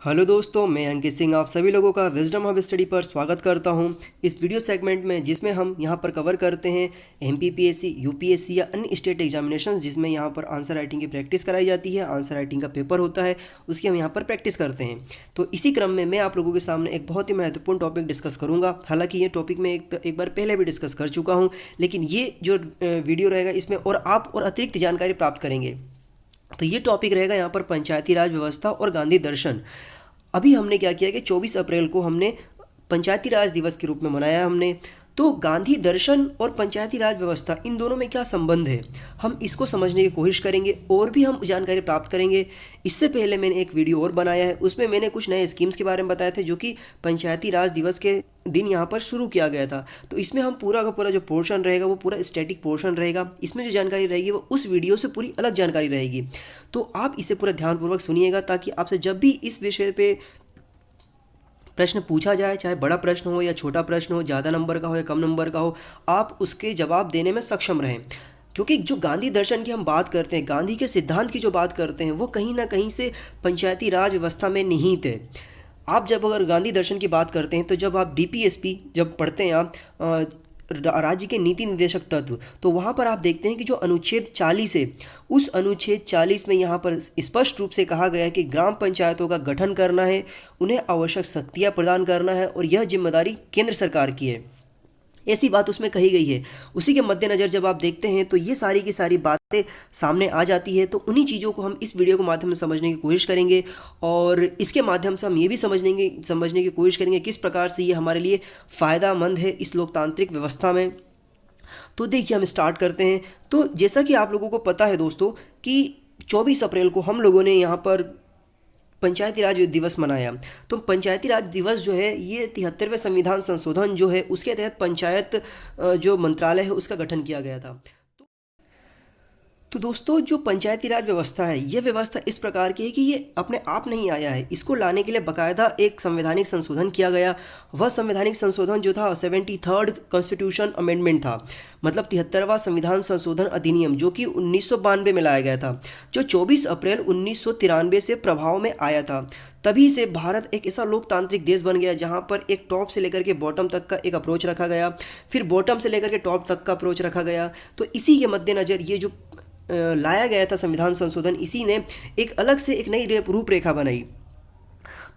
Hello दोस्तों, मैं अंकित सिंह आप सभी लोगों का विजडम हब स्टडी पर स्वागत करता हूं। इस वीडियो सेगमेंट में जिसमें हम यहां पर कवर करते हैं एमपीपीएससी, यूपीएससी या अन्य स्टेट एग्जामिनेशंस, जिसमें यहां पर आंसर राइटिंग की प्रैक्टिस कराई जाती है। आंसर राइटिंग का पेपर होता है, उसकी हम यहां पर प्रैक्टिस करते हैं। तो इसी क्रम में मैं आप लोगों के सामने एक बहुत ही महत्वपूर्ण टॉपिक डिस्कस करूँगा। हालाँकि ये टॉपिक मैं एक बार पहले भी डिस्कस कर चुका हूँ, लेकिन ये जो वीडियो रहेगा इसमें आप और अतिरिक्त जानकारी प्राप्त करेंगे। तो ये टॉपिक रहेगा यहाँ पर पंचायती राज व्यवस्था और गांधी दर्शन। अभी हमने क्या किया कि 24 अप्रैल को हमने पंचायती राज दिवस के रूप में मनाया हमने। तो गांधी दर्शन और पंचायती राज व्यवस्था, इन दोनों में क्या संबंध है, हम इसको समझने की कोशिश करेंगे और भी हम जानकारी प्राप्त करेंगे। इससे पहले मैंने एक वीडियो और बनाया है, उसमें मैंने कुछ नए स्कीम्स के बारे में बताए थे जो कि पंचायती राज दिवस के दिन यहाँ पर शुरू किया गया था। तो इसमें हम पूरा का पूरा जो पोर्शन रहेगा वो पूरा स्टैटिक पोर्शन रहेगा। इसमें जो जानकारी रहेगी वो उस वीडियो से पूरी अलग जानकारी रहेगी। तो आप इसे पूरा ध्यानपूर्वक सुनिएगा, ताकि आपसे जब भी इस विषय पे प्रश्न पूछा जाए, चाहे बड़ा प्रश्न हो या छोटा प्रश्न हो, ज़्यादा नंबर का हो या कम नंबर का हो, आप उसके जवाब देने में सक्षम रहें। क्योंकि जो गांधी दर्शन की हम बात करते हैं, गांधी के सिद्धांत की जो बात करते हैं, वो कहीं ना कहीं से पंचायती राज व्यवस्था में निहित है। आप जब अगर गांधी दर्शन की बात करते हैं तो जब आप डीपीएसपी जब पढ़ते हैं आप राज्य के नीति निर्देशक तत्व, तो वहाँ पर आप देखते हैं कि जो अनुच्छेद 40 है, उस अनुच्छेद 40 में यहाँ पर स्पष्ट रूप से कहा गया है कि ग्राम पंचायतों का गठन करना है, उन्हें आवश्यक शक्तियाँ प्रदान करना है और यह जिम्मेदारी केंद्र सरकार की है। ऐसी बात उसमें कही गई है। उसी के मद्देनज़र जब आप देखते हैं तो ये सारी की सारी बातें सामने आ जाती है। तो उन्हीं चीज़ों को हम इस वीडियो के माध्यम से समझने की कोशिश करेंगे और इसके माध्यम से हम ये भी समझने की कोशिश करेंगे किस प्रकार से ये हमारे लिए फ़ायदेमंद है इस लोकतांत्रिक व्यवस्था में। तो देखिए, हम स्टार्ट करते हैं। तो जैसा कि आप लोगों को पता है दोस्तों कि 24 अप्रैल को हम लोगों ने यहाँ पर पंचायती राज दिवस मनाया। तो पंचायती राज दिवस जो है ये 73वें संविधान संशोधन जो है उसके तहत पंचायत जो मंत्रालय है उसका गठन किया गया था। तो दोस्तों, जो पंचायती राज व्यवस्था है, यह व्यवस्था इस प्रकार की है कि ये अपने आप नहीं आया है। इसको लाने के लिए बाकायदा एक संवैधानिक संशोधन किया गया। वह संवैधानिक संशोधन जो था 73rd कॉन्स्टिट्यूशन अमेंडमेंट था, मतलब 73वां संविधान संशोधन अधिनियम, जो कि 1992 में लाया गया था, जो 24 अप्रैल 1993 से प्रभाव में आया था। तभी से भारत एक ऐसा लोकतांत्रिक देश बन गया जहां पर एक टॉप से लेकर के बॉटम तक का एक अप्रोच रखा गया, फिर बॉटम से लेकर के टॉप तक का अप्रोच रखा गया। तो इसी के मद्देनज़र ये जो लाया गया था संविधान संशोधन, इसी ने एक अलग से एक नई रूपरेखा बनाई।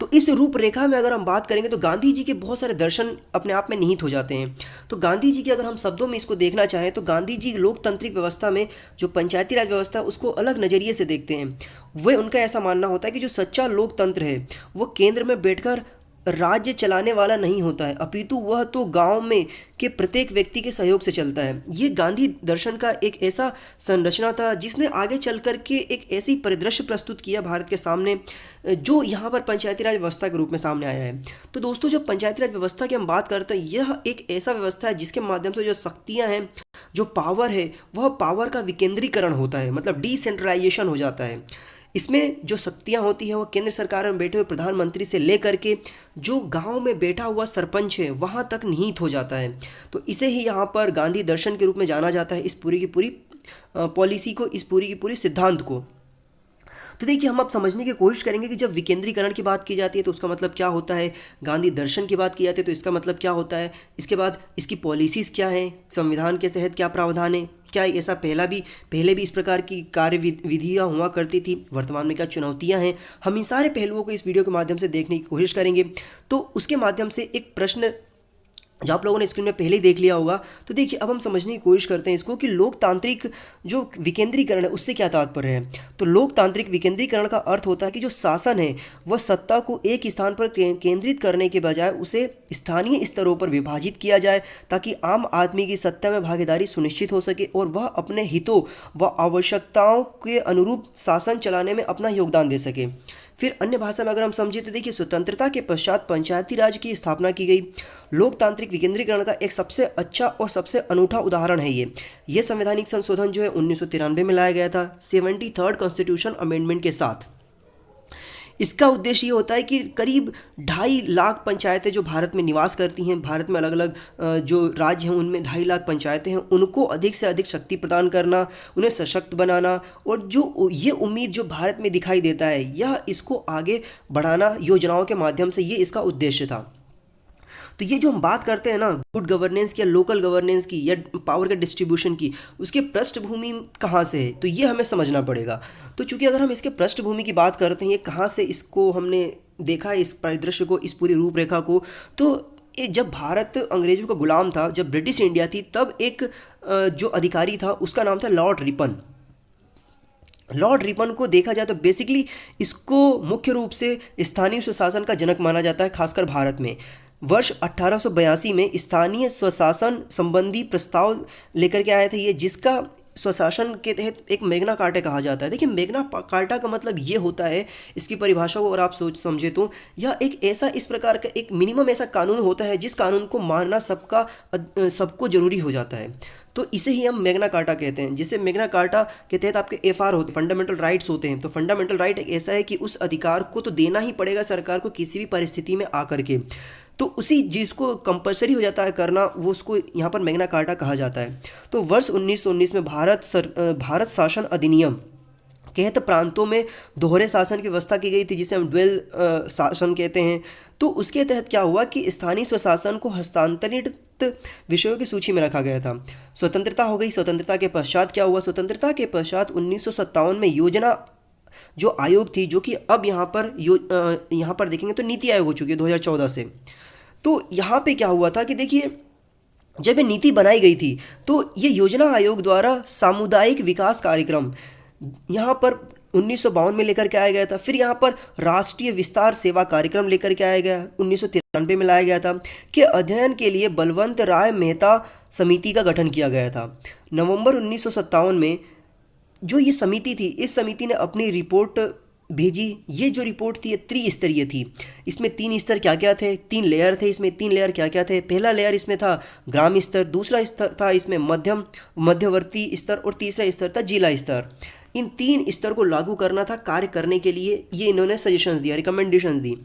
तो इस रूपरेखा में अगर हम बात करेंगे तो गांधी जी के बहुत सारे दर्शन अपने आप में निहित हो जाते हैं। तो गांधी जी के अगर हम शब्दों में इसको देखना चाहें तो गांधी जी लोकतांत्रिक व्यवस्था में जो पंचायती राज व्यवस्था है उसको अलग नज़रिए से देखते हैं। वह उनका ऐसा मानना होता है कि जो सच्चा लोकतंत्र है वो केंद्र में बैठकर राज्य चलाने वाला नहीं होता है, अपितु वह तो गांव में के प्रत्येक व्यक्ति के सहयोग से चलता है। ये गांधी दर्शन का एक ऐसा संरचना था जिसने आगे चल कर के एक ऐसी परिदृश्य प्रस्तुत किया भारत के सामने, जो यहाँ पर पंचायती राज व्यवस्था के रूप में सामने आया है। तो दोस्तों, जब पंचायती राज व्यवस्था की हम बात करते हैं, यह एक ऐसा व्यवस्था है जिसके माध्यम से जो शक्तियाँ हैं, जो पावर है, वह पावर का विकेंद्रीकरण होता है, मतलब डिसेंट्रलाइजेशन हो जाता है। इसमें जो शक्तियाँ होती हैं वो केंद्र सरकार में बैठे हुए प्रधानमंत्री से लेकर के जो गांव में बैठा हुआ सरपंच है वहाँ तक निहित हो जाता है। तो इसे ही यहाँ पर गांधी दर्शन के रूप में जाना जाता है, इस पूरी की पूरी पॉलिसी को, इस पूरी की पूरी सिद्धांत को। तो देखिए, हम अब समझने की कोशिश करेंगे कि जब विकेंद्रीकरण की बात की जाती है तो उसका मतलब क्या होता है, गांधी दर्शन की बात की जाती है तो इसका मतलब क्या होता है, इसके बाद इसकी पॉलिसीज़ क्या हैं, संविधान के तहत क्या प्रावधान है, क्या ऐसा पहले भी इस प्रकार की कार्य विधियाँ हुआ करती थी, वर्तमान में क्या चुनौतियाँ हैं। हम इन सारे पहलुओं को इस वीडियो के माध्यम से देखने की कोशिश करेंगे। तो उसके माध्यम से एक प्रश्न जो आप लोगों ने स्क्रीन में पहले ही देख लिया होगा, तो देखिए अब हम समझने की कोशिश करते हैं इसको कि लोकतांत्रिक जो विकेंद्रीकरण है उससे क्या तात्पर्य है। तो लोकतांत्रिक विकेंद्रीकरण का अर्थ होता है कि जो शासन है वह सत्ता को एक स्थान पर केंद्रित करने के बजाय उसे स्थानीय स्तरों पर विभाजित किया जाए, ताकि आम आदमी की सत्ता में भागीदारी सुनिश्चित हो सके और वह अपने हितों व आवश्यकताओं के अनुरूप शासन चलाने में अपना योगदान दे सके। फिर अन्य भाषा में अगर हम समझें तो देखिए, स्वतंत्रता के पश्चात पंचायती राज की स्थापना की गई। लोकतांत्रिक विकेंद्रीकरण का एक सबसे अच्छा और सबसे अनूठा उदाहरण है ये संवैधानिक संशोधन जो है 1993 में लाया गया था 73rd कॉन्स्टिट्यूशन अमेंडमेंट के साथ। इसका उद्देश्य ये होता है कि करीब 2.5 लाख पंचायतें जो भारत में निवास करती हैं, भारत में अलग अलग जो राज्य हैं उनमें 2.5 लाख पंचायतें हैं, उनको अधिक से अधिक शक्ति प्रदान करना, उन्हें सशक्त बनाना, और जो ये उम्मीद जो भारत में दिखाई देता है यह इसको आगे बढ़ाना योजनाओं के माध्यम से, ये इसका उद्देश्य था। तो ये जो हम बात करते हैं ना गुड गवर्नेंस की या लोकल गवर्नेंस की या पावर के डिस्ट्रीब्यूशन की, उसके पृष्ठभूमि कहाँ से है तो ये हमें समझना पड़ेगा। तो चूंकि अगर हम इसके पृष्ठभूमि की बात करते हैं, ये कहाँ से इसको हमने देखा है, इस परिदृश्य को, इस पूरी रूपरेखा को, तो ये जब भारत अंग्रेजों का गुलाम था, जब ब्रिटिश इंडिया थी, तब एक जो अधिकारी था उसका नाम था लॉर्ड रिपन। लॉर्ड रिपन को देखा जाए तो बेसिकली इसको मुख्य रूप से स्थानीय स्वशासन का जनक माना जाता है, खासकर भारत में। वर्ष 1882 में स्थानीय स्वशासन संबंधी प्रस्ताव लेकर के आए थे ये, जिसका स्वशासन के तहत एक मैग्ना कार्टा कहा जाता है। देखिए, मैग्ना कार्टा का मतलब ये होता है, इसकी परिभाषा को अगर आप सोच समझे तो यह एक ऐसा, इस प्रकार का एक मिनिमम ऐसा कानून होता है जिस कानून को मानना सबको जरूरी हो जाता है। तो इसे ही हम मैग्ना कार्टा कहते हैं, जिसे मैग्ना कार्टा के तहत आपके एफआर होते, फंडामेंटल राइट्स होते हैं। तो फंडामेंटल राइट एक ऐसा है कि उस अधिकार को तो देना ही पड़ेगा सरकार को किसी भी परिस्थिति में आकर के, तो उसी चीज़ को कंपलसरी हो जाता है करना, वो उसको यहाँ पर मैग्ना कार्टा कहा जाता है। तो वर्ष 1919 में भारत शासन अधिनियम के तहत प्रांतों में दोहरे शासन की व्यवस्था की गई थी, जिसे हम ड्वेल शासन कहते हैं। तो उसके तहत क्या हुआ कि स्थानीय स्वशासन को हस्तांतरित विषयों की सूची में रखा गया था। स्वतंत्रता हो गई। स्वतंत्रता के पश्चात क्या हुआ? स्वतंत्रता के पश्चात 1957 में योजना जो आयोग थी, जो कि अब यहाँ पर देखेंगे तो नीति आयोग हो चुकी है 2014 से। तो यहाँ पे क्या हुआ था कि देखिए, जब ये नीति बनाई गई थी तो ये योजना आयोग द्वारा सामुदायिक विकास कार्यक्रम यहाँ पर 1952 में लेकर के आया गया था। फिर यहाँ पर राष्ट्रीय विस्तार सेवा कार्यक्रम लेकर के आया गया, 1993 में लाया गया था, कि अध्ययन के लिए बलवंत राय मेहता समिति का गठन किया गया था। नवंबर 1957 में जो ये समिति थी, इस समिति ने अपनी रिपोर्ट भेजी। ये जो रिपोर्ट थी ये त्रिस्तरीय थी। इसमें 3 स्तर क्या क्या थे, 3 लेयर थे इसमें। 3 लेयर क्या क्या थे? पहला लेयर इसमें था ग्राम स्तर, दूसरा स्तर था इसमें मध्यवर्ती स्तर, और तीसरा स्तर था जिला स्तर। इन 3 स्तर को लागू करना था कार्य करने के लिए, ये इन्होंने सजेशंस दिया, रिकमेंडेशन दी।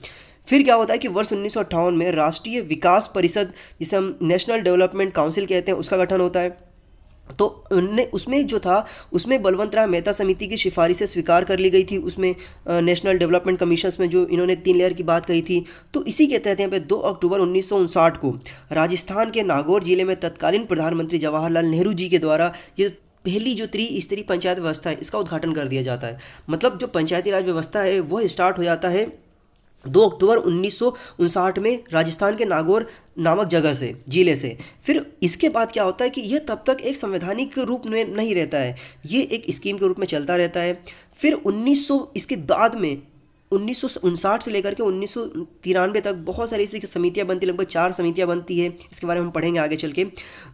फिर क्या होता है कि वर्ष 1958 में राष्ट्रीय विकास परिषद, जिसे हम नेशनल डेवलपमेंट काउंसिल कहते हैं, उसका गठन होता है। तो उसमें जो था, उसमें बलवंत राय मेहता समिति की सिफारिशें स्वीकार कर ली गई थी। उसमें नेशनल डेवलपमेंट कमीशन में जो इन्होंने 3 लेयर की बात कही थी, तो इसी के तहत यहाँ पे 2 अक्टूबर 1959 को राजस्थान के नागौर जिले में तत्कालीन प्रधानमंत्री जवाहरलाल नेहरू जी के द्वारा ये पहली जो त्रिस्तरीय पंचायत व्यवस्था है, इसका उद्घाटन कर दिया जाता है। मतलब जो पंचायती राज व्यवस्था है वह स्टार्ट हो जाता है 2 अक्टूबर 1959 में राजस्थान के नागौर नामक जगह से, जिले से। फिर इसके बाद क्या होता है कि यह तब तक एक संवैधानिक रूप में नहीं रहता है, ये एक स्कीम के रूप में चलता रहता है। फिर 1900 इसके बाद में 1959 से लेकर के 1993 तक बहुत सारी ऐसी समितियां बनती, लगभग 4 समितियां बनती है। इसके बारे में हम पढ़ेंगे आगे चल के।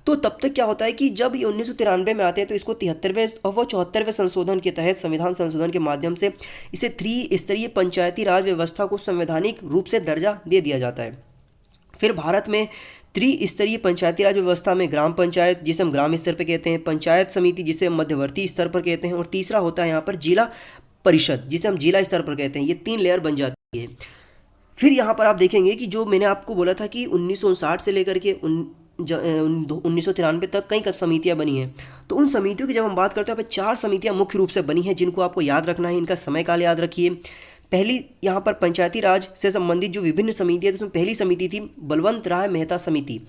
तो तब तक क्या होता है कि जब ये 1993 में आते हैं तो इसको 73वें और वो 74वें संशोधन के तहत, संविधान संशोधन के माध्यम से इसे त्रिस्तरीय पंचायती राज व्यवस्था को संवैधानिक रूप से दर्जा दे दिया जाता है। फिर भारत में त्रिस्तरीय पंचायती राज व्यवस्था में ग्राम पंचायत, जिसे हम ग्राम स्तर पर कहते हैं, पंचायत समिति, जिसे हम मध्यवर्ती स्तर पर कहते हैं, और तीसरा होता है यहाँ पर जिला परिषद, जिसे हम जिला स्तर पर कहते हैं। ये 3 लेयर बन जाती है। फिर यहाँ पर आप देखेंगे कि जो मैंने आपको बोला था कि 1959 से लेकर के 1993 तक कई समितियाँ बनी हैं। तो उन समितियों की जब हम बात करते हैं, यहाँ पर 4 समितियाँ मुख्य रूप से बनी हैं, जिनको आपको याद रखना है। इनका समय काल याद रखिए। पहली यहाँ पर पंचायती राज से संबंधित जो विभिन्न समितियाँ थी, उसमें पहली समिति थी बलवंत राय मेहता समिति।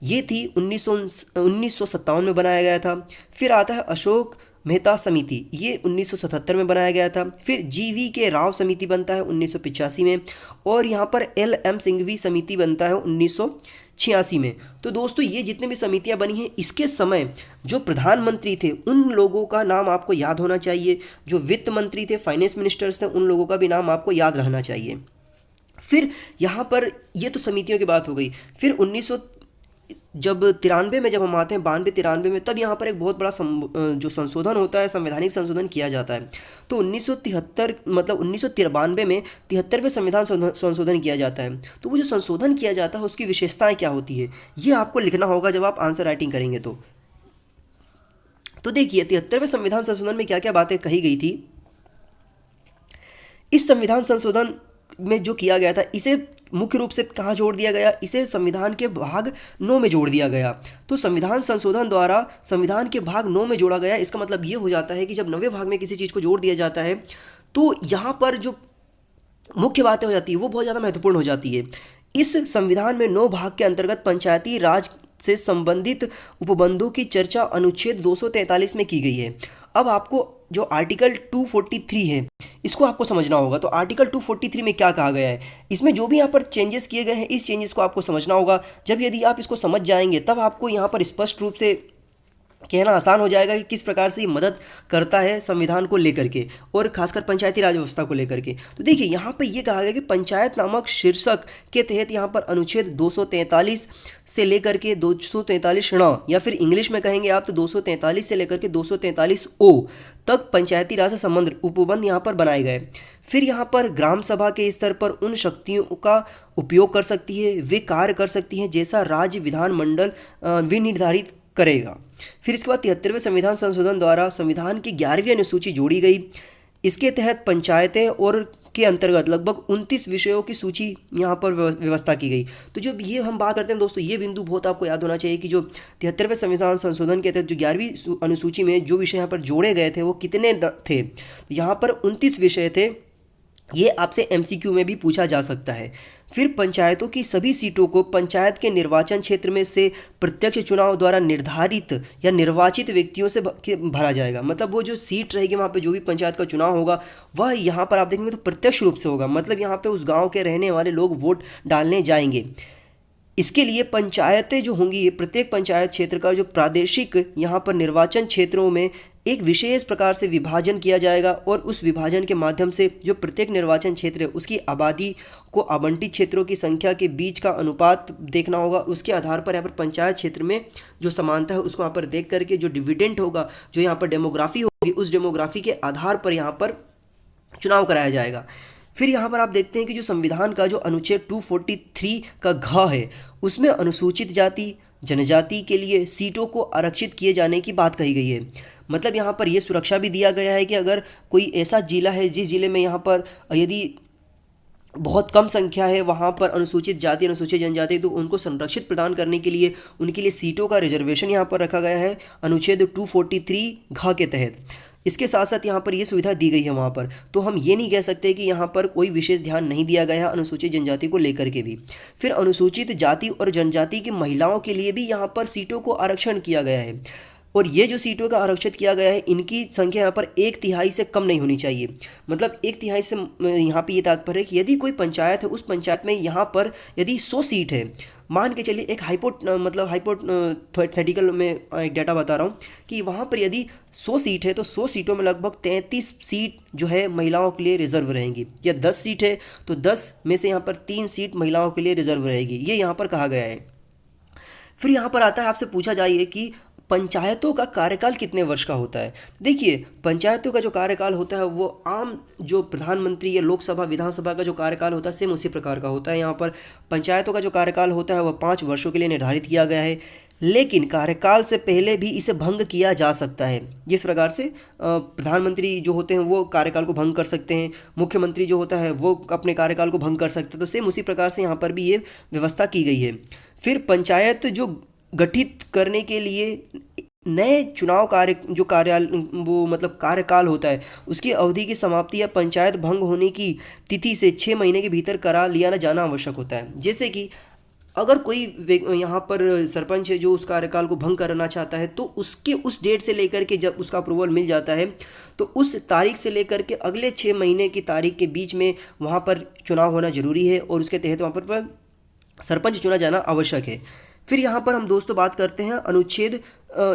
ये थी 1957 में बनाया गया था। फिर आता है अशोक मेहता समिति, ये 1977 में बनाया गया था। फिर GV के राव समिति बनता है 1985 में, और यहाँ पर LM सिंघवी समिति बनता है 1986 में। तो दोस्तों, ये जितने भी समितियाँ बनी हैं, इसके समय जो प्रधानमंत्री थे उन लोगों का नाम आपको याद होना चाहिए। जो वित्त मंत्री थे, फाइनेंस मिनिस्टर्स थे, उन लोगों का भी नाम आपको याद रहना चाहिए। फिर यहाँ पर ये तो समितियों की बात हो गई। फिर 93 में जब हम आते हैं, 92-93 में, तब यहाँ पर एक बहुत बड़ा जो संशोधन होता है, संवैधानिक संशोधन किया जाता है। तो 1993 मतलब 1993 में 73वें संविधान संशोधन किया जाता है। तो वो जो संशोधन किया जाता है उसकी विशेषताएं क्या होती है, ये आपको लिखना होगा जब आप आंसर राइटिंग करेंगे। तो देखिए, 73वें संविधान संशोधन में क्या क्या बातें कही गई थी। इस संविधान संशोधन में जो किया गया था इसे मुख्य रूप से कहाँ जोड़ दिया गया, इसे संविधान के भाग 9 में जोड़ दिया गया। तो संविधान संशोधन द्वारा संविधान के भाग 9 में जोड़ा गया। इसका मतलब ये हो जाता है कि जब 9वें भाग में किसी चीज़ को जोड़ दिया जाता है तो यहाँ पर जो मुख्य बातें हो जाती है वो बहुत ज़्यादा महत्वपूर्ण हो जाती है। इस संविधान में 9 भाग के अंतर्गत पंचायती राज से संबंधित उपबंधों की चर्चा अनुच्छेद 243 में की गई है। अब आपको जो आर्टिकल 243 है इसको आपको समझना होगा। तो आर्टिकल 243 में क्या कहा गया है, इसमें जो भी यहाँ पर चेंजेस किए गए हैं इस चेंजेस को आपको समझना होगा। जब यदि आप इसको समझ जाएंगे तब आपको यहाँ पर स्पष्ट रूप से कहना आसान हो जाएगा कि किस प्रकार से ये मदद करता है संविधान को लेकर के और खासकर पंचायती राज व्यवस्था को लेकर के। तो देखिए यहाँ पे ये कहा गया कि पंचायत नामक शीर्षक के तहत यहाँ पर अनुच्छेद 243 से लेकर के 243 या फिर इंग्लिश में कहेंगे आप तो 243 से लेकर के 243 ओ तक पंचायती राज से संबंध उपबंध यहाँ पर बनाए गए। फिर यहाँ पर ग्राम सभा के स्तर पर उन शक्तियों का उपयोग कर सकती है, वे कार्य कर सकती हैं जैसा राज्य विधानमंडल विनिर्धारित करेगा। फिर इसके बाद 73वें संविधान संशोधन द्वारा संविधान की 11वीं अनुसूची जोड़ी गई। इसके तहत पंचायतें और के अंतर्गत लगभग 29 विषयों की सूची यहाँ पर व्यवस्था की गई। तो जब ये हम बात करते हैं दोस्तों, ये बिंदु बहुत आपको याद होना चाहिए कि जो 73वें संविधान संशोधन के तहत जो 11वीं अनुसूची में जो विषय यहाँ पर जोड़े गए थे वो कितने थे, तो यहाँ पर 29 विषय थे। ये आपसे एमसीक्यू में भी पूछा जा सकता है। फिर पंचायतों की सभी सीटों को पंचायत के निर्वाचन क्षेत्र में से प्रत्यक्ष चुनाव द्वारा निर्धारित या निर्वाचित व्यक्तियों से भरा जाएगा। मतलब वो जो सीट रहेगी वहाँ पे जो भी पंचायत का चुनाव होगा वह यहाँ पर आप देखेंगे तो प्रत्यक्ष रूप से होगा। मतलब यहाँ पे उस गांव के रहने वाले लोग वोट डालने जाएंगे। इसके लिए पंचायतें जो होंगी, प्रत्येक पंचायत क्षेत्र का जो प्रादेशिक यहाँ पर निर्वाचन क्षेत्रों में एक विशेष प्रकार से विभाजन किया जाएगा और उस विभाजन के माध्यम से जो प्रत्येक निर्वाचन क्षेत्र है उसकी आबादी को आवंटित क्षेत्रों की संख्या के बीच का अनुपात देखना होगा। उसके आधार पर यहाँ पर पंचायत क्षेत्र में जो समानता है उसको यहाँ पर देख करके जो डिविडेंड होगा, जो यहाँ पर डेमोग्राफी होगी, उस डेमोग्राफी के आधार पर यहाँ पर चुनाव कराया जाएगा। फिर यहाँ पर आप देखते हैं कि जो संविधान का जो अनुच्छेद 243 का घ है उसमें अनुसूचित जाति जनजाति के लिए सीटों को आरक्षित किए जाने की बात कही गई है। मतलब यहाँ पर यह सुरक्षा भी दिया गया है कि अगर कोई ऐसा जिला है जिस जिले में यहाँ पर यदि बहुत कम संख्या है वहाँ पर अनुसूचित जाति अनुसूचित जनजाति, तो उनको संरक्षित प्रदान करने के लिए उनके लिए सीटों का रिजर्वेशन यहाँ पर रखा गया है अनुच्छेद 243 घ के तहत। इसके साथ साथ यहाँ पर ये सुविधा दी गई है वहाँ पर। तो हम ये नहीं कह सकते कि यहाँ पर कोई विशेष ध्यान नहीं दिया गया है अनुसूचित जनजाति को लेकर के भी। फिर अनुसूचित जाति और जनजाति की महिलाओं के लिए भी यहाँ पर सीटों को आरक्षण किया गया है और ये जो सीटों का आरक्षित किया गया है इनकी संख्या यहाँ पर 1/3 से कम नहीं होनी चाहिए। मतलब 1/3 से यहाँ पे ये तात्पर्य है कि यदि कोई पंचायत है उस पंचायत में यहाँ पर यदि 100 सीट है, मान के चलिए एक हाइपोथेटिकल में एक डाटा बता रहा हूँ कि वहाँ पर यदि 100 सीट है तो 100 सीटों में लगभग 33 सीट जो है महिलाओं के लिए रिजर्व रहेंगी, या 10 सीट है तो 10 में से यहाँ पर 3 सीट महिलाओं के लिए रिजर्व रहेगी, ये यहाँ पर कहा गया है। फिर यहाँ पर आता है आपसे पूछा जाइए कि पंचायतों का कार्यकाल कितने वर्ष का होता है। देखिए पंचायतों का जो कार्यकाल होता है वो आम जो प्रधानमंत्री या लोकसभा विधानसभा का जो कार्यकाल होता है सेम उसी प्रकार का होता है। यहाँ पर पंचायतों का जो कार्यकाल होता है वह 5 वर्षों के लिए निर्धारित किया गया है, लेकिन कार्यकाल से पहले भी इसे भंग किया जा सकता है। जिस प्रकार से प्रधानमंत्री जो होते हैं वो कार्यकाल को भंग कर सकते हैं, मुख्यमंत्री जो होता है वो अपने कार्यकाल को भंग कर सकते हैं, तो सेम उसी प्रकार से यहाँ पर भी ये व्यवस्था की गई है। फिर पंचायत जो गठित करने के लिए नए चुनाव कार्यकाल होता है उसकी अवधि की समाप्ति या पंचायत भंग होने की तिथि से 6 महीने के भीतर करा लिया जाना आवश्यक होता है। जैसे कि अगर कोई यहाँ पर सरपंच है जो उस कार्यकाल को भंग करना चाहता है तो उसके उस डेट से लेकर के जब उसका अप्रूवल मिल जाता है तो उस तारीख से लेकर के अगले 6 महीने की तारीख के बीच में वहाँ पर चुनाव होना जरूरी है और उसके तहत वहाँ पर सरपंच चुना जाना आवश्यक है। फिर यहाँ पर हम दोस्तों बात करते हैं अनुच्छेद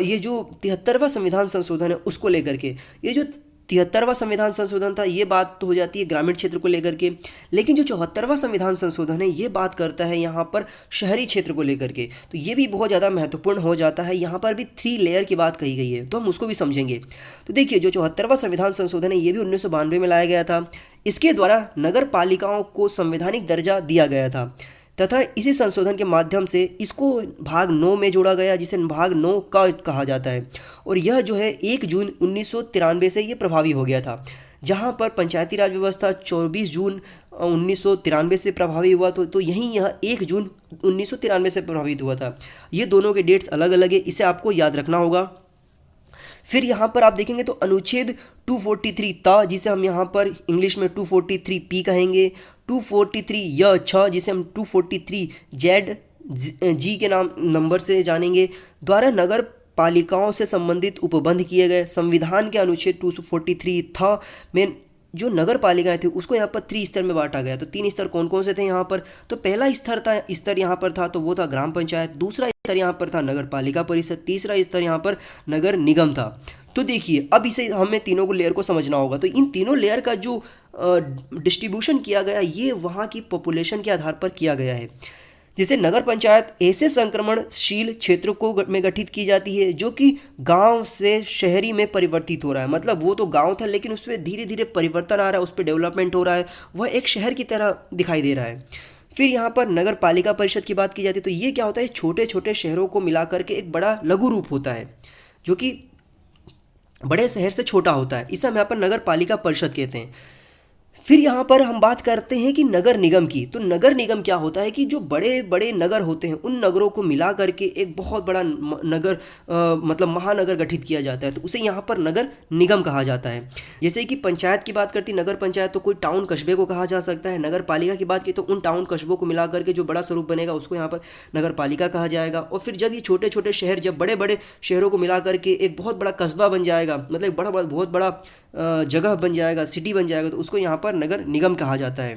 ये जो 73वां संविधान संशोधन है उसको लेकर के। ये जो 73वां संविधान संशोधन था ये बात तो हो जाती है ग्रामीण क्षेत्र को लेकर के, लेकिन जो 74वां संविधान संशोधन है ये बात करता है यहाँ पर शहरी क्षेत्र को लेकर के। तो ये भी बहुत ज़्यादा महत्वपूर्ण हो जाता है। यहाँ पर भी 3 लेयर की बात कही गई है तो हम उसको भी समझेंगे। तो देखिए जो 74वां संविधान संशोधन है ये भी 1992 में लाया गया था। इसके द्वारा नगर पालिकाओं को संवैधानिक दर्जा दिया गया था तथा इसी संशोधन के माध्यम से इसको भाग 9 में जोड़ा गया जिसे भाग 9 का कहा जाता है और यह जो है 1 जून 1993 से ये प्रभावी हो गया था। जहाँ पर पंचायती राज व्यवस्था 24 जून 1993 से प्रभावी हुआ, तो यहीं यह 1 जून 1993 से प्रभावित हुआ था। ये दोनों के डेट्स अलग अलग है, इसे आपको याद रखना होगा। फिर यहाँ पर आप देखेंगे तो अनुच्छेद 243 था, जिसे हम यहाँ पर इंग्लिश में 243 पी कहेंगे, 243 य छ, जिसे हम 243 जेड जी के नाम नंबर से जानेंगे, द्वारा नगर पालिकाओं से संबंधित उपबंध किए गए। संविधान के अनुच्छेद 243 था में जो नगर पालिकाएं थी उसको यहाँ पर 3 स्तर में बांटा गया। तो 3 स्तर कौन कौन से थे यहाँ पर? तो पहला स्तर यहाँ पर था तो वो था ग्राम पंचायत, दूसरा स्तर यहाँ पर था नगर पालिका परिषद, तीसरा स्तर यहाँ पर नगर निगम था। तो देखिए अब इसे हमें तीनों को लेयर को समझना होगा। तो इन तीनों लेयर का जो डिस्ट्रीब्यूशन किया गया ये वहाँ की पॉपुलेशन के आधार पर किया गया है। जैसे नगर पंचायत ऐसे संक्रमणशील क्षेत्रों को में गठित की जाती है जो कि गांव से शहरी में परिवर्तित हो रहा है। मतलब वो तो गांव था लेकिन उसमें धीरे धीरे परिवर्तन आ रहा है, उस पर डेवलपमेंट हो रहा है, वह एक शहर की तरह दिखाई दे रहा है। फिर यहाँ पर नगर पालिका परिषद की बात की जाती है तो ये क्या होता है, छोटे छोटे शहरों को मिलाकर के एक बड़ा लघु रूप होता है जो कि बड़े शहर से छोटा होता है, इसे हम यहाँ पर नगर पालिका परिषद कहते हैं। फिर यहाँ पर हम बात करते हैं कि नगर निगम की। तो नगर निगम क्या होता है कि जो बड़े बड़े नगर होते हैं उन नगरों को मिला करके एक बहुत बड़ा नगर मतलब महानगर गठित किया जाता है, तो उसे यहाँ पर नगर निगम कहा जाता है। जैसे कि पंचायत की बात करती नगर पंचायत तो कोई टाउन कस्बे को कहा जा सकता है, नगर पालिका की बात की तो उन टाउन कस्बों को मिला करके जो बड़ा स्वरूप बनेगा उसको यहाँ पर नगर पालिका कहा जाएगा। और फिर जब ये छोटे छोटे शहर जब बड़े बड़े शहरों को मिला करके एक बहुत बड़ा कस्बा बन जाएगा, मतलब बहुत बड़ा जगह बन जाएगा, सिटी बन जाएगा, तो उसको यहाँ पर नगर निगम कहा जाता है।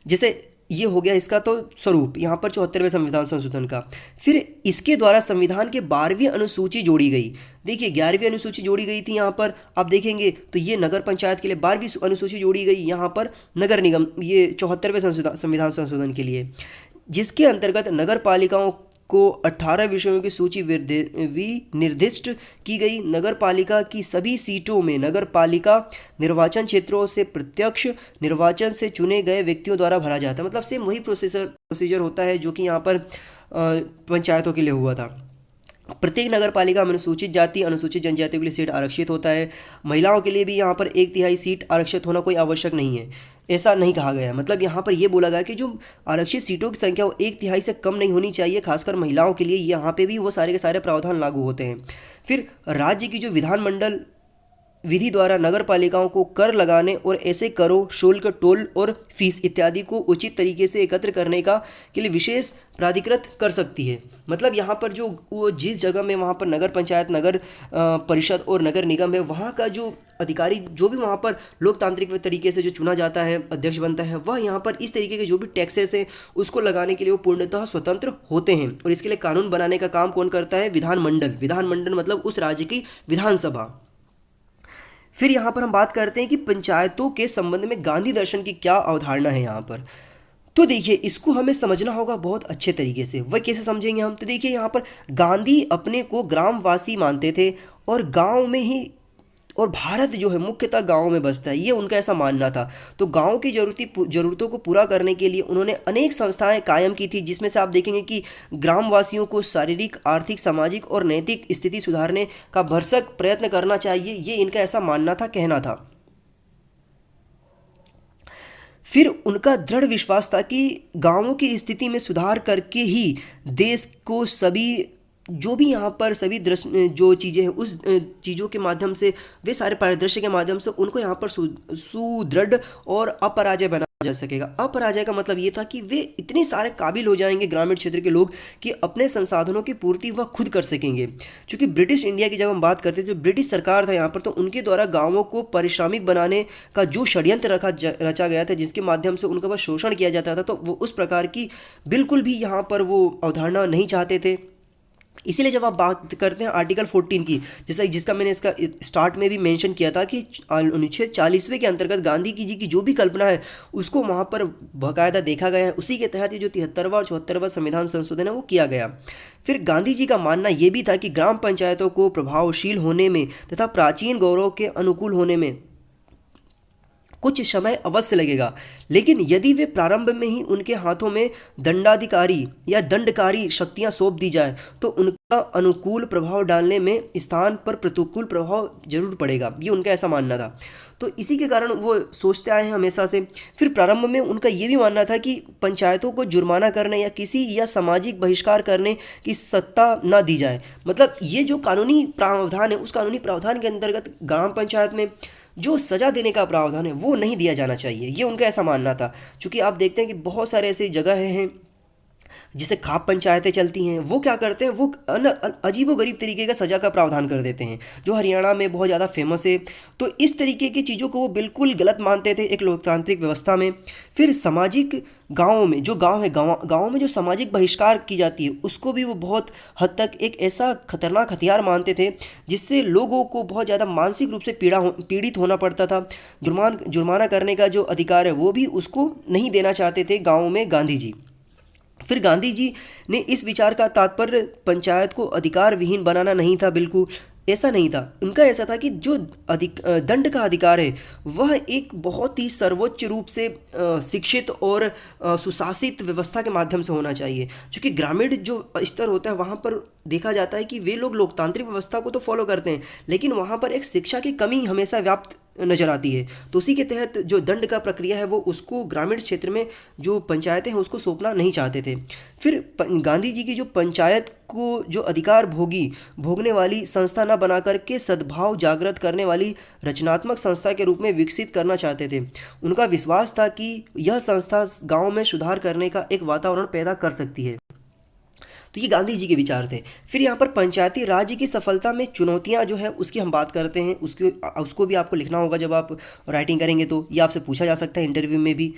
जैसे ये हो गया इसका तो स्वरूप यहाँ पर 74वें संविधान संशोधन का। फिर इसके द्वारा संविधान के 12वीं अनुसूची जोड़ी गई। देखिए 11वीं अनुसूची जोड़ी गई थी यहाँ पर आप देखेंगे तो ये नगर पंचायत के लिए 12वीं अनुसूची जोड़ी गई यहाँ पर नगर निगम ये 74वें संविधान संशोधन के लिए, जिसके अंतर्गत नगर पालिकाओं को 18 विषयों की सूची निर्दिष्ट की गई। नगर पालिका की सभी सीटों में नगर पालिका निर्वाचन क्षेत्रों से प्रत्यक्ष निर्वाचन से चुने गए व्यक्तियों द्वारा भरा जाता है। मतलब सेम वही प्रोसीजर होता है जो कि यहाँ पर पंचायतों के लिए हुआ था। प्रत्येक नगर पालिका में अनुसूचित जाति अनुसूचित जनजातियों के लिए सीट आरक्षित होता है। महिलाओं के लिए भी यहाँ पर 1/3 सीट आरक्षित होना कोई आवश्यक नहीं है, ऐसा नहीं कहा गया। मतलब यहाँ पर ये बोला गया कि जो आरक्षित सीटों की संख्या वो 1/3 से कम नहीं होनी चाहिए, खासकर महिलाओं के लिए यहाँ पे भी वो सारे के सारे प्रावधान लागू होते हैं। फिर राज्य की जो विधानमंडल विधि द्वारा नगर पालिकाओं को कर लगाने और ऐसे करों, शुल्क, टोल और फीस इत्यादि को उचित तरीके से एकत्र करने का के लिए विशेष प्राधिकृत कर सकती है। मतलब यहाँ पर जो वो जिस जगह में वहाँ पर नगर पंचायत, नगर परिषद और नगर निगम है, वहाँ का जो अधिकारी जो भी वहाँ पर लोकतांत्रिक तरीके से जो चुना जाता है, अध्यक्ष बनता है, वह यहाँ पर इस तरीके के जो भी टैक्सेस है उसको लगाने के लिए वो पूर्णतः स्वतंत्र होते हैं। और इसके लिए कानून बनाने का काम कौन करता है? विधानमंडल। विधानमंडल मतलब उस राज्य की विधानसभा। फिर यहाँ पर हम बात करते हैं कि पंचायतों के संबंध में गांधी दर्शन की क्या अवधारणा है यहाँ पर। तो देखिए इसको हमें समझना होगा बहुत अच्छे तरीके से। वह कैसे समझेंगे हम? तो देखिए यहाँ पर गांधी अपने को ग्रामवासी मानते थे और गांव में ही, और भारत जो है मुख्यतः गांव में बसता है, ये उनका ऐसा मानना था। तो गांव की ज़रूरतों को पूरा करने के लिए उन्होंने अनेक संस्थाएं कायम की थी, जिसमें से आप देखेंगे कि ग्रामवासियों को शारीरिक, आर्थिक, सामाजिक और नैतिक स्थिति सुधारने का भरसक प्रयत्न करना चाहिए, ये इनका ऐसा मानना था, कहना था। फिर उनका दृढ़ विश्वास था कि गांवों की स्थिति में सुधार करके ही देश को सभी जो भी यहाँ पर सभी जो चीज़ें हैं उस चीज़ों के माध्यम से, वे सारे परिदृश्य के माध्यम से उनको यहाँ पर सुदृढ़ और अपराजय बनाया जा सकेगा। अपराजय का मतलब ये था कि वे इतने सारे काबिल हो जाएंगे ग्रामीण क्षेत्र के लोग कि अपने संसाधनों की पूर्ति वह खुद कर सकेंगे। क्योंकि ब्रिटिश इंडिया की जब हम बात करते थे, जो ब्रिटिश सरकार था यहाँ पर, तो उनके द्वारा गाँवों को पारिश्रमिक बनाने का जो षड्यंत्र रचा गया था, जिसके माध्यम से उनका वह शोषण किया जाता था, तो वो उस प्रकार की बिल्कुल भी यहाँ पर वो अवधारणा नहीं चाहते थे। इसीलिए जब आप बात करते हैं आर्टिकल 14 की, जैसा जिसका मैंने इसका स्टार्ट में भी मेंशन किया था कि अनुच्छेद 40वें के अंतर्गत गांधी जी की जो भी कल्पना है उसको वहाँ पर बाकायदा देखा गया है। उसी के तहत ये जो 73वां और 74वां संविधान संशोधन है वो किया गया। फिर गांधी जी का मानना ये भी था कि ग्राम पंचायतों को प्रभावशील होने में तथा प्राचीन गौरव के अनुकूल होने में कुछ समय अवश्य लगेगा, लेकिन यदि वे प्रारंभ में ही उनके हाथों में दंडाधिकारी या दंडकारी शक्तियां सौंप दी जाए तो उनका अनुकूल प्रभाव डालने में स्थान पर प्रतिकूल प्रभाव जरूर पड़ेगा। ये उनका ऐसा मानना था। तो इसी के कारण वो सोचते आए हैं हमेशा से। फिर प्रारंभ में उनका ये भी मानना था कि पंचायतों को जुर्माना करने या सामाजिक बहिष्कार करने की सत्ता न दी जाए। मतलब ये जो कानूनी प्रावधान है, उस कानूनी प्रावधान के अंतर्गत ग्राम पंचायत में जो सज़ा देने का प्रावधान है वो नहीं दिया जाना चाहिए। ये उनका ऐसा मानना था। क्योंकि आप देखते हैं कि बहुत सारे ऐसी जगह हैं जिसे खाप पंचायतें चलती हैं, वो क्या करते हैं, वो अजीबोगरीब तरीके का सज़ा का प्रावधान कर देते हैं, जो हरियाणा में बहुत ज़्यादा फेमस है। तो इस तरीके की चीज़ों को वो बिल्कुल गलत मानते थे एक लोकतांत्रिक व्यवस्था में। फिर सामाजिक गाँवों में जो गाँव है, गाँव में जो सामाजिक बहिष्कार की जाती है उसको भी वो बहुत हद तक एक ऐसा खतरनाक हथियार मानते थे जिससे लोगों को बहुत ज़्यादा मानसिक रूप से पीड़ित होना पड़ता था। जुर्माना करने का जो अधिकार है वो भी उसको नहीं देना चाहते थे गाँव में गांधी जी। फिर गांधी जी ने इस विचार का तात्पर्य पंचायत को अधिकार विहीन बनाना नहीं था, बिल्कुल ऐसा नहीं था। उनका ऐसा था कि जो दंड का अधिकार है वह एक बहुत ही सर्वोच्च रूप से शिक्षित और सुशासित व्यवस्था के माध्यम से होना चाहिए। क्योंकि ग्रामीण जो स्तर होता है वहाँ पर देखा जाता है कि वे लोग लोकतांत्रिक व्यवस्था को तो फॉलो करते हैं, लेकिन वहाँ पर एक शिक्षा की कमी हमेशा व्याप्त नजर आती है। तो उसी के तहत जो दंड का प्रक्रिया है वो उसको ग्रामीण क्षेत्र में जो पंचायतें हैं उसको सौंपना नहीं चाहते थे। फिर गांधी जी की जो पंचायत को जो अधिकार भोगने वाली संस्था न बना करके सद्भाव जागृत करने वाली रचनात्मक संस्था के रूप में विकसित करना चाहते थे। उनका विश्वास था कि यह संस्था गांव में सुधार करने का एक वातावरण पैदा कर सकती है। तो ये गांधी जी के विचार थे। फिर यहाँ पर पंचायती राज की सफलता में चुनौतियाँ जो है उसकी हम बात करते हैं। उसको भी आपको लिखना होगा जब आप राइटिंग करेंगे, तो ये आपसे पूछा जा सकता है इंटरव्यू में भी।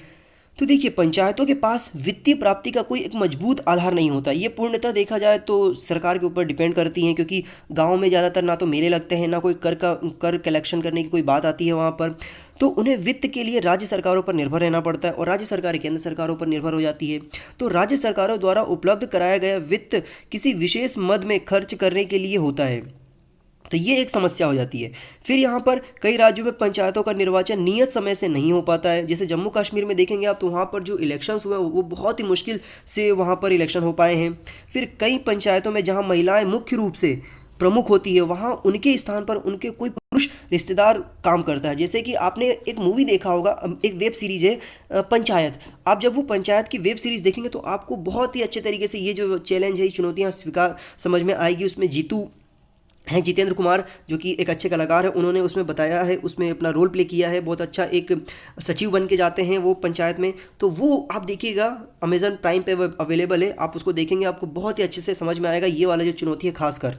तो देखिए, पंचायतों के पास वित्तीय प्राप्ति का कोई एक मजबूत आधार नहीं होता। ये पूर्णतः देखा जाए तो सरकार के ऊपर डिपेंड करती हैं, क्योंकि गांव में ज़्यादातर ना तो मेले लगते हैं, ना कोई कर कलेक्शन करने की कोई बात आती है वहाँ पर। तो उन्हें वित्त के लिए राज्य सरकारों पर निर्भर रहना पड़ता है और राज्य सरकारें केंद्र सरकारों पर निर्भर हो जाती है। तो राज्य सरकारों द्वारा उपलब्ध कराया गया वित्त किसी विशेष मद में खर्च करने के लिए होता है। तो ये एक समस्या हो जाती है। फिर यहाँ पर कई राज्यों में पंचायतों का निर्वाचन नियत समय से नहीं हो पाता है। जैसे जम्मू कश्मीर में देखेंगे आप, तो वहाँ पर जो इलेक्शंस हुए वो बहुत ही मुश्किल से वहाँ पर इलेक्शन हो पाए हैं। फिर कई पंचायतों में जहाँ महिलाएं मुख्य रूप से प्रमुख होती है, वहाँ उनके स्थान पर उनके कोई पुरुष रिश्तेदार काम करता है। जैसे कि आपने एक मूवी देखा होगा, एक वेब सीरीज़ है पंचायत। आप जब वो पंचायत की वेब सीरीज़ देखेंगे तो आपको बहुत ही अच्छे तरीके से ये जो चैलेंज है, ये चुनौतियाँ स्वीकार समझ में आएगी। उसमें जीतू हैं, जितेंद्र कुमार, जो कि एक अच्छे कलाकार हैं, उन्होंने उसमें बताया है, उसमें अपना रोल प्ले किया है। बहुत अच्छा एक सचिव बन के जाते हैं वो पंचायत में। तो वो आप देखिएगा, अमेजन प्राइम पे अवेलेबल है, आप उसको देखेंगे, आपको बहुत ही अच्छे से समझ में आएगा ये वाला जो चुनौती है खासकर।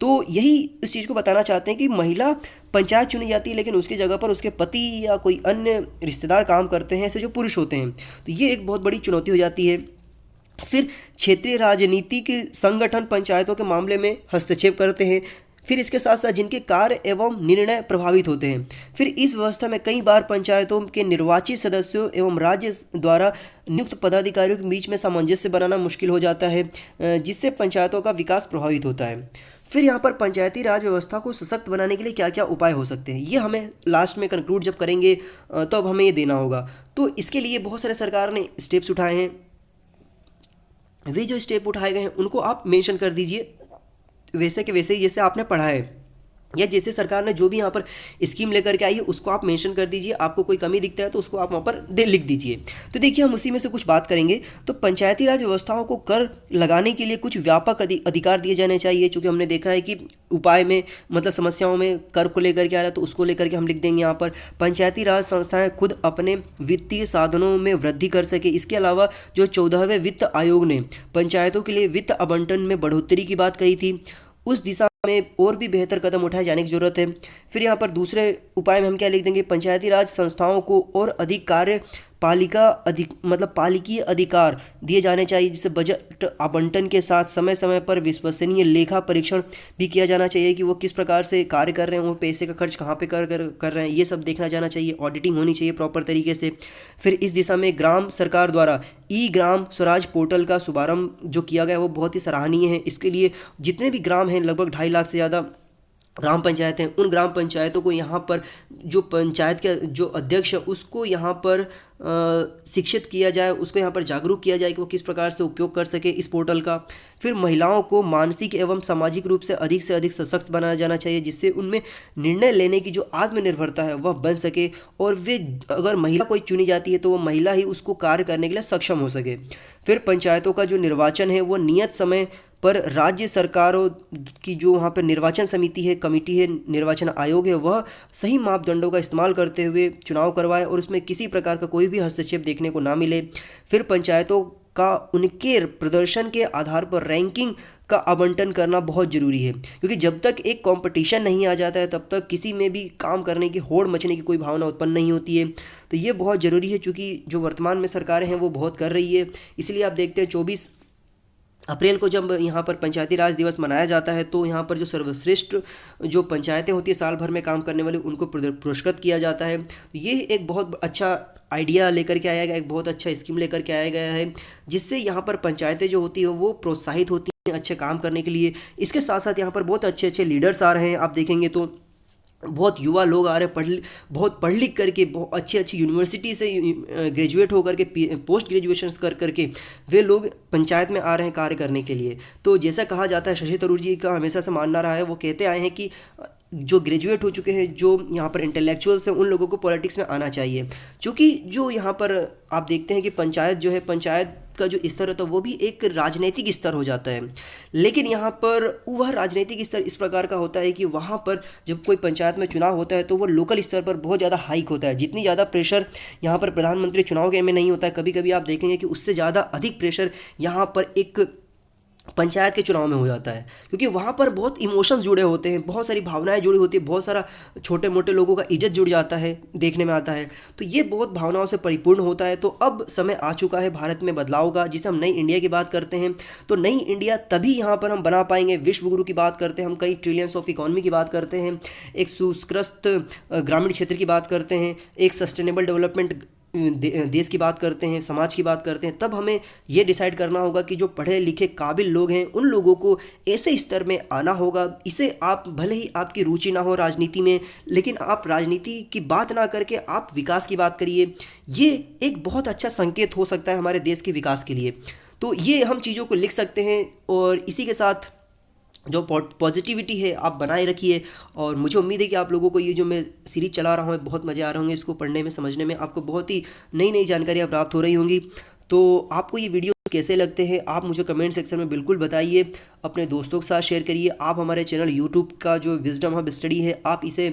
तो यही इस चीज़ को बताना चाहते हैं कि महिला पंचायत चुनी जाती है, लेकिन उसकी जगह पर उसके पति या कोई अन्य रिश्तेदार काम करते हैं, ऐसे जो पुरुष होते हैं। तो ये एक बहुत बड़ी चुनौती हो जाती है। फिर क्षेत्रीय राजनीतिक संगठन पंचायतों के मामले में हस्तक्षेप करते हैं। फिर इसके साथ साथ जिनके कार्य एवं निर्णय प्रभावित होते हैं। फिर इस व्यवस्था में कई बार पंचायतों के निर्वाचित सदस्यों एवं राज्य द्वारा नियुक्त पदाधिकारियों के बीच में सामंजस्य बनाना मुश्किल हो जाता है, जिससे पंचायतों का विकास प्रभावित होता है। फिर यहाँ पर पंचायती राज व्यवस्था को सशक्त बनाने के लिए क्या क्या उपाय हो सकते हैं, ये हमें लास्ट में कंक्लूड जब करेंगे तो अब हमें ये देना होगा। तो इसके लिए बहुत सारे सरकार ने स्टेप्स उठाए हैं। वे जो स्टेप उठाए गए हैं उनको आप मेंशन कर दीजिए, वैसे के वैसे ही जैसे आपने पढ़ा है, या जैसे सरकार ने जो भी यहाँ पर स्कीम लेकर के आई है उसको आप मेंशन कर दीजिए। आपको कोई कमी दिखता है तो उसको आप वहाँ पर लिख दीजिए। तो देखिए, हम उसी में से कुछ बात करेंगे। तो पंचायती राज व्यवस्थाओं को कर लगाने के लिए कुछ व्यापक अधिकार दिए जाने चाहिए, क्योंकि हमने देखा है कि उपाय में मतलब समस्याओं में कर को लेकर के आ रहा है, तो उसको लेकर के हम लिख देंगे यहाँ पर। पंचायती राज संस्थाएं खुद अपने वित्तीय साधनों में वृद्धि कर सके। इसके अलावा जो 14वें वित्त आयोग ने पंचायतों के लिए वित्त आवंटन में बढ़ोतरी की बात कही थी, उस दिशा में और भी बेहतर कदम उठाए जाने की जरूरत है। फिर यहाँ पर दूसरे उपाय में हम क्या लिख देंगे, पंचायती राज संस्थाओं को और अधिक पालिकीय अधिकार दिए जाने चाहिए, जिससे बजट आवंटन के साथ समय समय पर विश्वसनीय लेखा परीक्षण भी किया जाना चाहिए कि वो किस प्रकार से कार्य कर रहे हैं, वो पैसे का खर्च कहाँ पे कर रहे हैं, ये सब देखना जाना चाहिए। ऑडिटिंग होनी चाहिए प्रॉपर तरीके से। फिर इस दिशा में ग्राम सरकार द्वारा ई ग्राम स्वराज पोर्टल का शुभारंभ जो किया गया वो बहुत ही सराहनीय है। इसके लिए जितने भी ग्राम हैं, लगभग 2.5 लाख से ज़्यादा ग्राम पंचायत हैं, उन ग्राम पंचायतों को यहाँ पर जो पंचायत के जो अध्यक्ष है उसको यहाँ पर शिक्षित किया जाए, उसको यहाँ पर जागरूक किया जाए कि वो किस प्रकार से उपयोग कर सके इस पोर्टल का। फिर महिलाओं को मानसिक एवं सामाजिक रूप से अधिक सशक्त बनाया जाना चाहिए, जिससे उनमें निर्णय लेने की जो आत्मनिर्भरता है वह बन सके, और वे अगर महिला कोई चुनी जाती है तो वो महिला ही उसको कार्य करने के लिए सक्षम हो सके। फिर पंचायतों का जो निर्वाचन है वो नियत समय पर राज्य सरकारों की जो वहाँ पर निर्वाचन समिति है, कमेटी है, निर्वाचन आयोग है, वह सही मापदंडों का इस्तेमाल करते हुए चुनाव करवाए और उसमें किसी प्रकार का कोई भी हस्तक्षेप देखने को ना मिले। फिर पंचायतों का उनके प्रदर्शन के आधार पर रैंकिंग का आवंटन करना बहुत ज़रूरी है, क्योंकि जब तक एक कंपटीशन नहीं आ जाता है तब तक किसी में भी काम करने की, होड़ मचने की कोई भावना उत्पन्न नहीं होती है। तो ये बहुत ज़रूरी है, चूँकि जो वर्तमान में सरकारें हैं वो बहुत कर रही है। इसलिए आप देखते हैं 24 अप्रैल को जब यहाँ पर पंचायती राज दिवस मनाया जाता है तो यहाँ पर जो सर्वश्रेष्ठ जो पंचायतें होती है साल भर में काम करने वाले, उनको पुरस्कृत किया जाता है। तो ये एक बहुत अच्छा आइडिया लेकर के आया गया, एक बहुत अच्छा स्कीम लेकर के आया गया है, जिससे यहाँ पर पंचायतें जो होती है वो प्रोत्साहित होती हैं अच्छे काम करने के लिए। इसके साथ साथ यहाँ पर बहुत अच्छे अच्छे लीडर्स आ रहे हैं। आप देखेंगे तो बहुत युवा लोग आ रहे हैं, बहुत पढ़ लिख करके, बहुत अच्छी अच्छी यूनिवर्सिटी से ग्रेजुएट होकर के, पोस्ट ग्रेजुएशन कर करके वे लोग पंचायत में आ रहे हैं कार्य करने के लिए। तो जैसा कहा जाता है, शशि थरूर जी का हमेशा से मानना रहा है, वो कहते आए हैं कि जो ग्रेजुएट हो चुके हैं, जो यहाँ पर इंटेलेक्चुअल्स हैं, उन लोगों को पॉलिटिक्स में आना चाहिए। क्योंकि जो यहाँ पर आप देखते हैं कि पंचायत जो है, पंचायत का जो स्तर होता है वो भी एक राजनीतिक स्तर हो जाता है। लेकिन यहाँ पर वह राजनीतिक स्तर इस प्रकार का होता है कि वहाँ पर जब कोई पंचायत में चुनाव होता है तो वो लोकल स्तर पर बहुत ज़्यादा हाइक होता है। जितनी ज़्यादा प्रेशर यहाँ पर प्रधानमंत्री चुनाव के में नहीं होता है, कभी कभी आप देखेंगे कि उससे ज़्यादा अधिक प्रेशर यहाँ पर एक पंचायत के चुनाव में हो जाता है, क्योंकि वहाँ पर बहुत इमोशंस जुड़े होते हैं, बहुत सारी भावनाएं जुड़ी होती है, बहुत सारा छोटे मोटे लोगों का इज्जत जुड़ जाता है, देखने में आता है। तो ये बहुत भावनाओं से परिपूर्ण होता है। तो अब समय आ चुका है भारत में बदलाव का, जिसे हम नई इंडिया की बात करते हैं। तो नई इंडिया तभी यहाँ पर हम बना पाएंगे। विश्व गुरु की बात करते हैं हम, कई ट्रिलियंस ऑफ इकोनॉमी की बात करते हैं, एक सुस्कृत ग्रामीण क्षेत्र की बात करते हैं, एक सस्टेनेबल डेवलपमेंट देश की बात करते हैं, समाज की बात करते हैं। तब हमें यह डिसाइड करना होगा कि जो पढ़े लिखे काबिल लोग हैं उन लोगों को ऐसे स्तर में आना होगा। इसे आप भले ही आपकी रुचि ना हो राजनीति में, लेकिन आप राजनीति की बात ना करके आप विकास की बात करिए। ये एक बहुत अच्छा संकेत हो सकता है हमारे देश के विकास के लिए। तो ये हम चीज़ों को लिख सकते हैं, और इसी के साथ जो पॉजिटिविटी है आप बनाए रखिए। और मुझे उम्मीद है कि आप लोगों को ये जो मैं सीरीज चला रहा हूँ बहुत मज़े आ रहे होंगे, इसको पढ़ने में, समझने में आपको बहुत ही नई नई जानकारियाँ प्राप्त हो रही होंगी। तो आपको ये वीडियो कैसे लगते हैं आप मुझे कमेंट सेक्शन में बिल्कुल बताइए, अपने दोस्तों के साथ शेयर करिए। आप हमारे चैनल यूट्यूब का जो विजडम हब स्टडी है आप इसे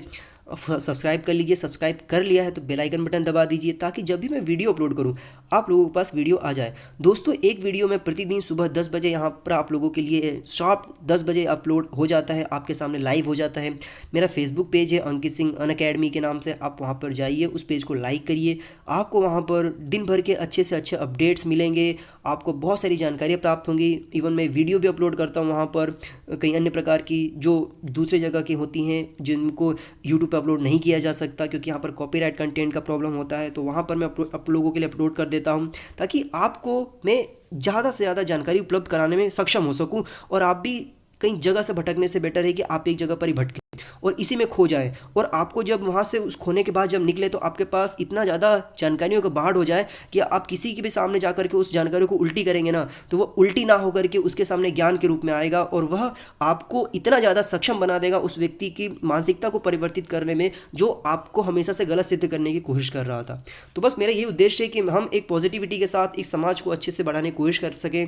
सब्सक्राइब कर लीजिए। सब्सक्राइब कर लिया है तो बेल आइकन बटन दबा दीजिए, ताकि जब भी मैं वीडियो अपलोड करूं आप लोगों के पास वीडियो आ जाए। दोस्तों, एक वीडियो में प्रतिदिन सुबह 10 बजे यहाँ पर आप लोगों के लिए शार्प 10 बजे अपलोड हो जाता है, आपके सामने लाइव हो जाता है। मेरा फेसबुक पेज है अंकित सिंह अनअकैडमी के नाम से, आप वहाँ पर जाइए, उस पेज को लाइक करिए। आपको वहाँ पर दिन भर के अच्छे से अच्छे अपडेट्स मिलेंगे, आपको बहुत सारी जानकारियाँ प्राप्त होंगी। इवन मैं वीडियो भी अपलोड करता हूँ वहाँ पर, कई अन्य प्रकार की जो दूसरे जगह की होती हैं जिनको यूट्यूब पर अपलोड नहीं किया जा सकता, क्योंकि यहाँ पर कॉपीराइट कंटेंट का प्रॉब्लम होता है। तो वहाँ पर मैं आप लोगों के लिए अपलोड कर देता हूँ, ताकि आपको मैं ज़्यादा से ज़्यादा जानकारी उपलब्ध कराने में सक्षम हो सकूँ। और आप भी कई जगह से भटकने से बेटर है कि आप एक जगह पर ही भटकें और इसी में खो जाएं। और आपको जब वहाँ से उस खोने के बाद जब निकले तो आपके पास इतना ज़्यादा जानकारियों का बाढ़ हो जाए कि आप किसी के भी सामने जा करके उस जानकारी को उल्टी करेंगे ना, तो वो उल्टी ना होकर के उसके सामने ज्ञान के रूप में आएगा, और वह आपको इतना ज़्यादा सक्षम बना देगा उस व्यक्ति की मानसिकता को परिवर्तित करने में, जो आपको हमेशा से गलत सिद्ध करने की कोशिश कर रहा था। तो बस मेरा ये उद्देश्य है कि हम एक पॉजिटिविटी के साथ इस समाज को अच्छे से बढ़ाने की कोशिश कर सकें।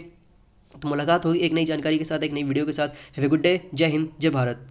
तो मुलाकात होगी एक नई जानकारी के साथ, एक नई वीडियो के साथ। Have a good day. जय हिंद, जय भारत।